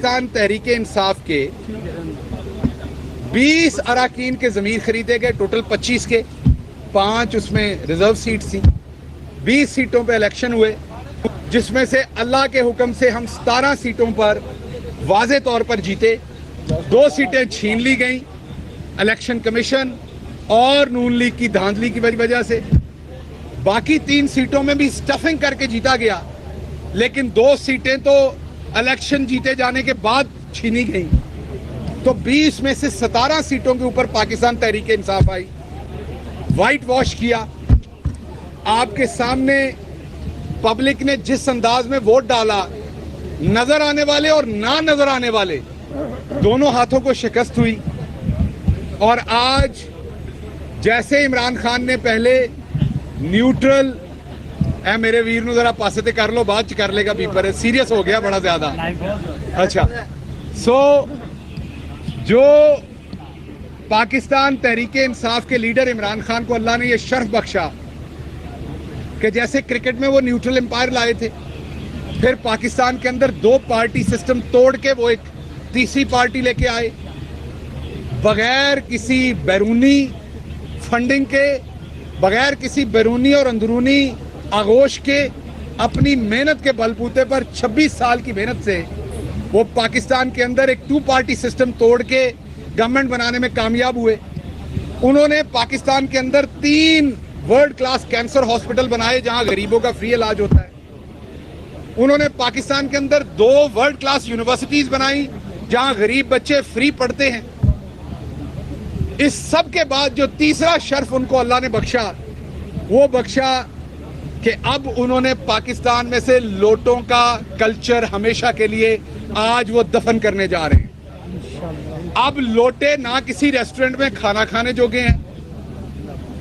पाकिस्तान तहरीक इंसाफ के 20 अरकान के ज़मीर खरीदे गए, टोटल 25 के, 5 उसमें रिजर्व सीट थी। 20 सीटों पे इलेक्शन हुए, जिसमें से अल्लाह के हुक्म से हम 17 सीटों पर वाज़े तौर पर जीते। 2 सीटें छीन ली गईं इलेक्शन कमीशन और नून लीग की धांधली की वजह से। बाकी 3 सीटों में भी स्टफिंग करके जीता गया, लेकिन 2 सीटें तो इलेक्शन जीते जाने के बाद छीनी गई। तो 20 में से 17 सीटों के ऊपर पाकिस्तान तहरीक इंसाफ आई। वाइट वॉश किया। आपके सामने पब्लिक ने जिस अंदाज में वोट डाला, नजर आने वाले और ना नजर आने वाले दोनों हाथों को शिकस्त हुई। और आज जैसे इमरान खान ने पहले न्यूट्रल, ए मेरे वीर नू जरा पासे ते कर लो, बाद च कर लेगा पीपर, सीरियस हो गया बड़ा ज्यादा। अच्छा, सो जो पाकिस्तान तहरीक इंसाफ के लीडर इमरान खान को अल्लाह ने यह शर्फ बख्शा कि जैसे क्रिकेट में वो न्यूट्रल एम्पायर लाए थे, फिर पाकिस्तान के अंदर 2 पार्टी सिस्टम तोड़ के वो एक तीसरी पार्टी लेके आए, बगैर किसी बैरूनी फंडिंग के, बगैर किसी बैरूनी और अंदरूनी आगोश के, अपनी मेहनत के बलबूते पर 26 साल की मेहनत से वो पाकिस्तान के अंदर एक 2 पार्टी सिस्टम तोड़ के गवर्नमेंट बनाने में कामयाब हुए। उन्होंने पाकिस्तान के अंदर 3 वर्ल्ड क्लास कैंसर हॉस्पिटल बनाए जहां गरीबों का फ्री इलाज होता है। उन्होंने पाकिस्तान के अंदर 2 वर्ल्ड क्लास यूनिवर्सिटीज बनाई जहां गरीब बच्चे फ्री पढ़ते हैं। इस सब के बाद जो तीसरा शर्फ उनको अल्लाह ने बख्शा, वो बख्शा कि अब उन्होंने पाकिस्तान में से लोटों का कल्चर हमेशा के लिए आज वो दफन करने जा रहे हैं। अब लोटे ना किसी रेस्टोरेंट में खाना खाने जोगे हैं,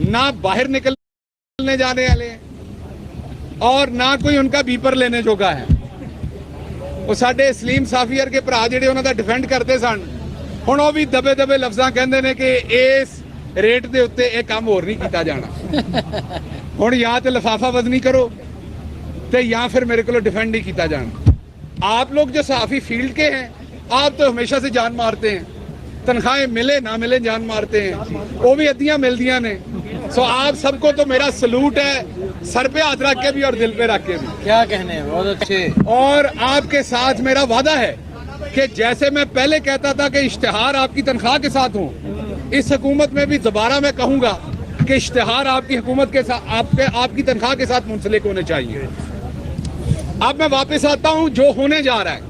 ना बाहर निकलने जाने वाले हैं, और ना कोई उनका बीपर लेने जोगा है। वो साडे सलीम साफियर के भरा जिहड़े उन्हां दा डिफेंड करते सन, हुण वो भी दबे दबे लफ्जां कहंदे ने कि इस रेट दे उत्ते ये काम होर नहीं किया जाना। हुण या तो लिफाफा वजनी करो ते या फिर मेरे को डिफेंड नहीं किया जाना। आप लोग जो सहाफी फील्ड के हैं, आप तो हमेशा से जान मारते हैं, तनख्वाहें मिले ना मिले जान मारते हैं, वो भी अद्दियां मिलदियां ने। सो आप सबको तो मेरा सलूट है, सर पे हाथ रख के भी और दिल पे रख के भी। क्या कहने हैं, बहुत अच्छे। और आपके साथ मेरा वादा है कि जैसे मैं पहले कहता था कि इश्तिहार आपकी तनख्वाह के साथ हो, इस हुकूमत में भी दोबारा मैं कहूंगा कि इश्तिहार आपकी हुकूमत के साथ, आपकी तनख्वाह के साथ मुंसलिक होने चाहिए। अब मैं वापस आता हूं जो होने जा रहा है।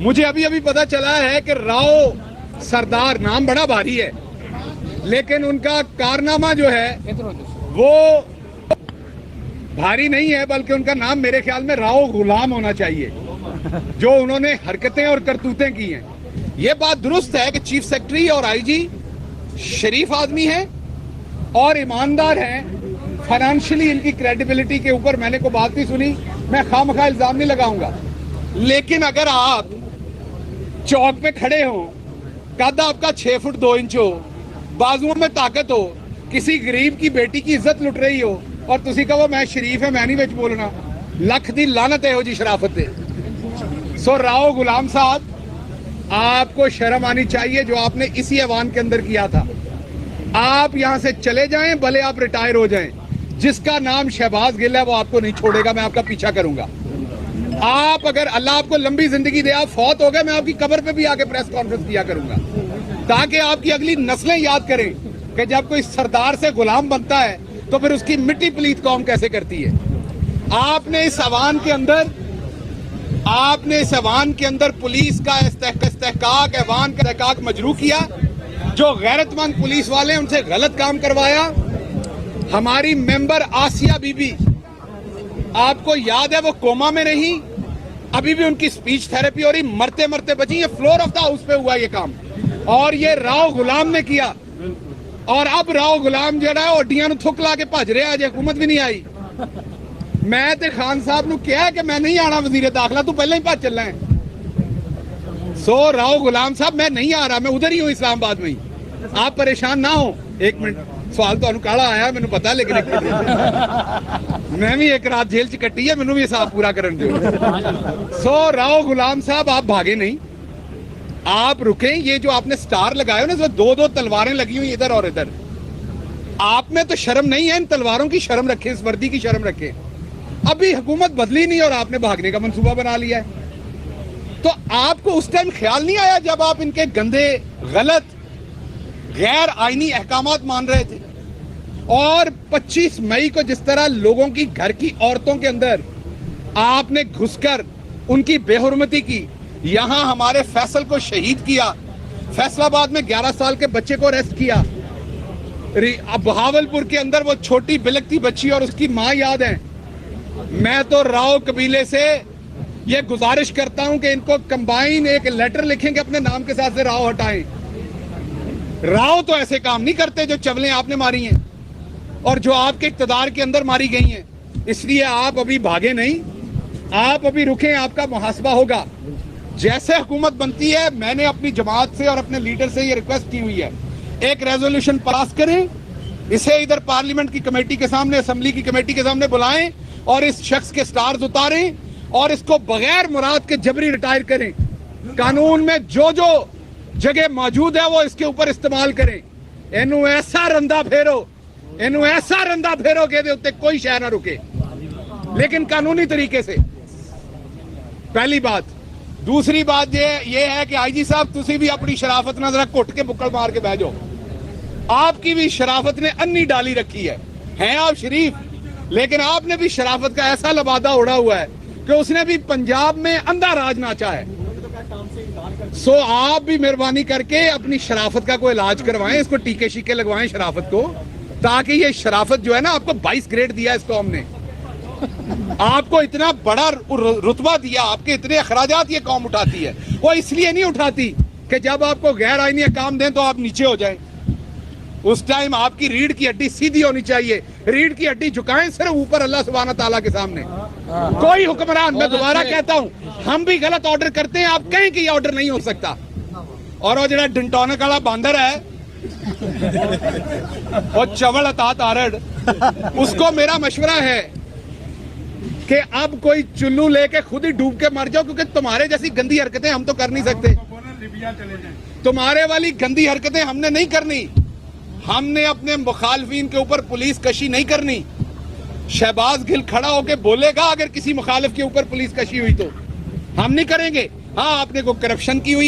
मुझे अभी अभी पता चला है कि राव सरदार, नाम बड़ा भारी है, लेकिन उनका कारनामा जो है वो भारी नहीं है, बल्कि उनका नाम मेरे ख्याल में राव गुलाम होना चाहिए। जो उन्होंने हरकतें और करतूतें की हैं, ये बात दुरुस्त है कि चीफ सेक्रेटरी और आईजी शरीफ आदमी है और ईमानदार हैं। फाइनेंशियली इनकी क्रेडिबिलिटी के ऊपर मैंने कोई बात नहीं सुनी, मैं खामखा इल्जाम नहीं लगाऊंगा। लेकिन अगर आप चौक पे खड़े हो, कद आपका 6 फुट 2 इंच हो, बाजुओं में ताकत हो, किसी गरीब की बेटी की इज्जत लुट रही हो और तुसी कहो मैं शरीफ है, मैं नहीं विच बोलना, लख दी लानत है हो जी शराफत है। सो राव गुलाम साहब, आपको शर्म आनी चाहिए जो आपने इसी ऐवान के अंदर किया था। आप यहां से चले जाएं, भले आप रिटायर हो जाएं। जिसका नाम शहबाज गिल है वो आपको नहीं छोड़ेगा, मैं आपका पीछा करूंगा। आप अगर अल्लाह आपको लंबी जिंदगी दे, आप फौत हो गए, मैं आपकी कब्र पे भी आके प्रेस कॉन्फ्रेंस किया करूंगा, ताकि आपकी अगली नस्लें याद करें कि जब कोई सरदार से गुलाम बनता है तो फिर उसकी मिट्टी पलीत कौम कैसे करती है। आपने इस ऐवान के अंदर पुलिस का इस्तेहकाक, ऐवान का इस्तेहकाक मजरू किया। जो गैरतमंद पुलिस वाले उनसे गलत काम करवाया। हमारी मेंबर आसिया बीबी, आपको याद है वो कोमा में रही, अभी भी उनकी स्पीच थेरेपी हो रही, मरते मरते बची। ये फ्लोर ऑफ द हाउस पे हुआ ये काम, और ये राव गुलाम ने किया। और अब राव गुलाम जड़ा है ओडियां थुक ला के भज रहा, अजे हुकूमत भी नहीं आई। मैं ते खान साहब नू कहा कि मैं नहीं आना वजीर दाखिला, तू पहले ही भज चलना है। सो राव गुलाम साहब, मैं नहीं आ रहा, मैं उधर ही हूँ इस्लामाबाद में ही, आप परेशान ना हो। एक मिनट, सवाल तो काला आया मैंने पता, लेकिन एक मिनट मैं भी एक रात जेल च कट्टी है, मैनू भी हिसाब पूरा करन दो। सो राव गुलाम साहब, आप भागे नहीं, آپ رکیں. یہ جو آپ نے سٹار لگائے ہو نا, اس میں دو دو تلواریں لگی ہوئی ادھر اور ادھر, آپ میں تو شرم نہیں ہے. ان تلواروں کی شرم رکھیں, اس وردی کی شرم رکھیں. ابھی حکومت بدلی نہیں اور آپ نے بھاگنے کا منصوبہ بنا لیا ہے. تو آپ کو اس ٹائم خیال نہیں آیا جب آپ ان کے گندے, غلط, غیر آئینی احکامات مان رہے تھے؟ اور 25 مئی کو جس طرح لوگوں کی گھر کی عورتوں کے اندر آپ نے گھس کر ان کی بے حرمتی کی, یہاں ہمارے فیصل کو شہید کیا, فیصل آباد میں 11 سال کے بچے کو ریسٹ کیا, بہاولپور کے اندر وہ چھوٹی بلکتی بچی اور اس کی ماں یاد ہیں. میں تو راؤ قبیلے سے یہ گزارش کرتا ہوں کہ ان کو کمبائن ایک لیٹر لکھیں کہ اپنے نام کے ساتھ سے راؤ ہٹائیں. راؤ تو ایسے کام نہیں کرتے جو چولیں آپ نے ماری ہیں اور جو آپ کے اقتدار کے اندر ماری گئی ہیں. اس لیے آپ ابھی بھاگے نہیں, آپ ابھی رکیں, آپ کا محاسبہ ہوگا. جیسے حکومت بنتی ہے, میں نے اپنی جماعت سے اور اپنے لیڈر سے یہ ریکویسٹ کی ہوئی ہے, ایک ریزولوشن پاس کریں, اسے ادھر پارلیمنٹ کی کمیٹی کے سامنے, اسمبلی کی کمیٹی کے سامنے بلائیں اور اس شخص کے سٹارز اتاریں اور اس کو بغیر مراد کے جبری ریٹائر کریں. قانون میں جو جو جگہ موجود ہے وہ اس کے اوپر استعمال کریں. اینو ایسا رندہ پھیرو کہ دے اتے کوئی شے نہ رکے, لیکن قانونی طریقے سے. پہلی بات. دوسری بات یہ ہے کہ آئی جی صاحب, تسی بھی اپنی شرافت نہ ذرا کٹ کے بکڑ مار کے بہ جاؤ. آپ کی بھی شرافت نے انی ڈالی رکھی ہے. ہیں آپ شریف, لیکن آپ نے بھی شرافت کا ایسا لبادہ اڑا ہوا ہے کہ اس نے بھی پنجاب میں اندھا راج ناچا ہے. سو آپ بھی مہربانی کر کے اپنی شرافت کا کوئی علاج کروائیں, اس کو ٹیکے شیکے لگوائیں شرافت کو, تاکہ یہ شرافت جو ہے نا, آپ کو 22 گریڈ دیا اس قوم نے, آپ کو اتنا بڑا رتبہ دیا, آپ کے اتنے اخراجات یہ قوم اٹھاتی ہے. وہ اس لیے نہیں اٹھاتی کہ جب آپ کو غیر آئینی کام دیں تو آپ نیچے ہو جائیں. اس ٹائم آپ کی ریڑھ کی ہڈی سیدھی ہونی چاہیے, ریڑھ کی ہڈی جھکائیں صرف اوپر اللہ سبحانہ تعالیٰ کے سامنے. کوئی حکمران, میں دوبارہ کہتا ہوں, ہم بھی غلط آرڈر کرتے ہیں, آپ کہیں کہ یہ آرڈر نہیں ہو سکتا. اور وہ جڑا ڈنٹونک والا باندر ہے, وہ چول عطا تارڑ, اس کو میرا مشورہ ہے کہ اب کوئی چلو لے کے خود ہی ڈوب کے مر جاؤ, کیونکہ تمہارے جیسی گندی حرکتیں ہم تو کر نہیں سکتے. تمہارے والی گندی حرکتیں ہم نے نہیں کرنی. ہم نے اپنے مخالفین کے اوپر پولیس کشی نہیں کرنی. شہباز گل کھڑا ہو کے بولے گا اگر کسی مخالف کے اوپر پولیس کشی ہوئی تو ہم نہیں کریں گے. ہاں, آپ نے کوئی کرپشن کی ہوئی